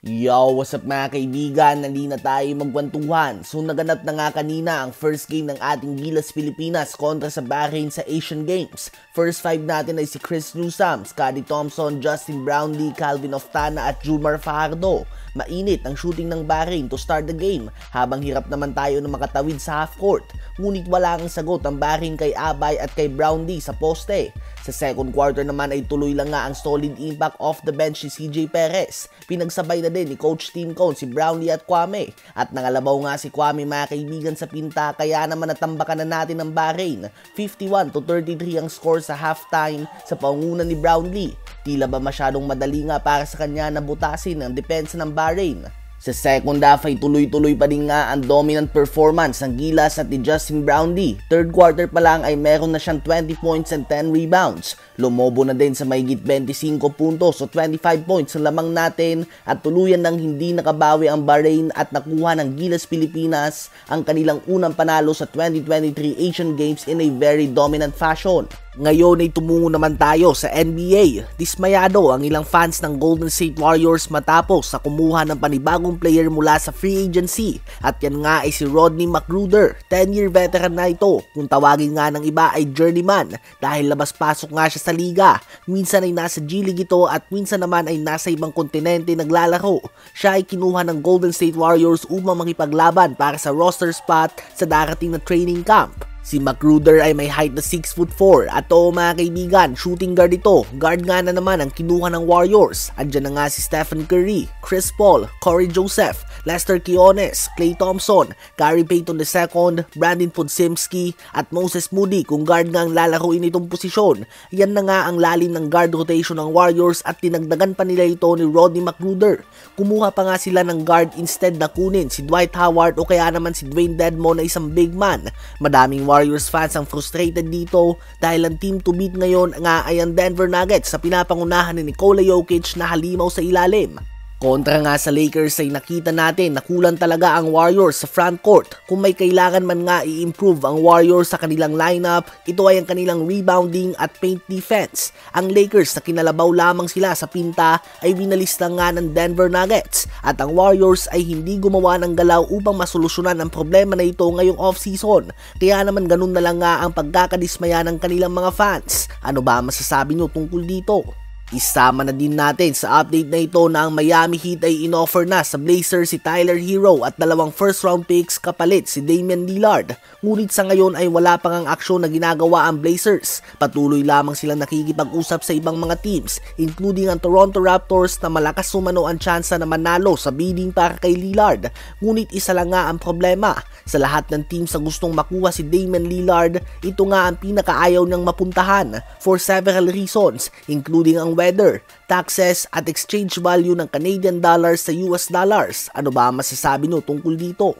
Yo, what's up mga kaibigan? Nali na tayo magkwentuhan. So naganap na nga kanina ang first game ng ating Gilas Pilipinas kontra sa Bahrain sa Asian Games. First five natin ay si Chris Newsome, Scotty Thompson, Justin Brownlee, Calvin Oftana at Jumar Fajardo. Mainit ang shooting ng Bahrain to start the game habang hirap naman tayo na makatawid sa half court. Ngunit wala ang sagot ang Bahrain kay Abay at kay Brownlee sa poste. Sa second quarter naman ay tuloy lang nga ang solid impact off the bench si CJ Perez. Pinagsabay na din ni Coach Tim Cone si Brownlee at Kwame. At nangalabaw nga si Kwame mga kaibigan sa pinta kaya naman natambakan na natin ang Bahrain. 51-33 ang score sa halftime sa pangunan ni Brownlee. Tila ba masyadong madali nga para sa kanya na butasin ang depensa ng Bahrain. Sa second half ay tuloy-tuloy pa rin nga ang dominant performance ng Gilas at ni Justin Brownlee. Third quarter pa lang ay meron na siyang 20 points and 10 rebounds. Lumobo na din sa mahigit 25 puntos o 25 points sa lamang natin at tuluyan nang hindi nakabawi ang Bahrain at nakuha ng Gilas Pilipinas ang kanilang unang panalo sa 2023 Asian Games in a very dominant fashion. Ngayon ay tumungo naman tayo sa NBA. Dismayado ang ilang fans ng Golden State Warriors matapos sa kumuha ng panibagong player mula sa free agency. At yan nga ay si Rodney McGruder. 10-year veteran na ito. Kung tawagin nga ng iba ay journeyman dahil labas-pasok nga siya sa liga. Minsan ay nasa G League ito at minsan naman ay nasa ibang kontinente naglalaro. Siya ay kinuha ng Golden State Warriors upang makipaglaban para sa roster spot sa darating na training camp. Si McGruder ay may height na 6'4" at mga kaibigan, shooting guard ito. Guard nga na naman ang kinuha ng Warriors. Andyan na nga si Stephen Curry, Chris Paul, Corey Joseph, Lester Quinones, Klay Thompson, Gary Payton II, Brandon Podziemski at Moses Moody kung guard nga ang lalaruin itong posisyon. Yan na nga ang lalim ng guard rotation ng Warriors at tinagdagan pa nila ito ni Rodney McGruder. Kumuha pa nga sila ng guard instead na kunin si Dwight Howard o kaya naman si Dwayne Dedmon na isang big man. Madaming Warriors fans ang frustrated dito dahil ang team to beat ngayon nga ay ang Denver Nuggets sa pinapangunahan ni Nikola Jokic na halimaw sa ilalim. Kontra nga sa Lakers ay nakita natin na kulang talaga ang Warriors sa front court. Kung may kailangan man nga i-improve ang Warriors sa kanilang lineup, ito ay ang kanilang rebounding at paint defense. Ang Lakers na kinalabaw lamang sila sa pinta ay winalis lang nga ng Denver Nuggets at ang Warriors ay hindi gumawa ng galaw upang masolusyonan ang problema na ito ngayong off-season. Kaya naman ganun na lang nga ang pagkakadismaya ng kanilang mga fans. Ano ba masasabi nyo tungkol dito? Isama na din natin sa update na ito na ang Miami Heat ay inoffer na sa Blazers si Tyler Hero at 2 first round picks kapalit si Damian Lillard. Ngunit sa ngayon ay wala pang ang aksyon na ginagawa ang Blazers. Patuloy lamang silang nakikipag-usap sa ibang mga teams including ang Toronto Raptors na malakas sumano ang tsansa na manalo sa bidding para kay Lillard. Ngunit isa lang nga ang problema. Sa lahat ng teams na gustong makuha si Damian Lillard, ito nga ang pinakaayaw niyang mapuntahan for several reasons including ang weather, taxes at exchange value ng Canadian dollars sa US dollars. Ano ba masasabi nyo tungkol dito?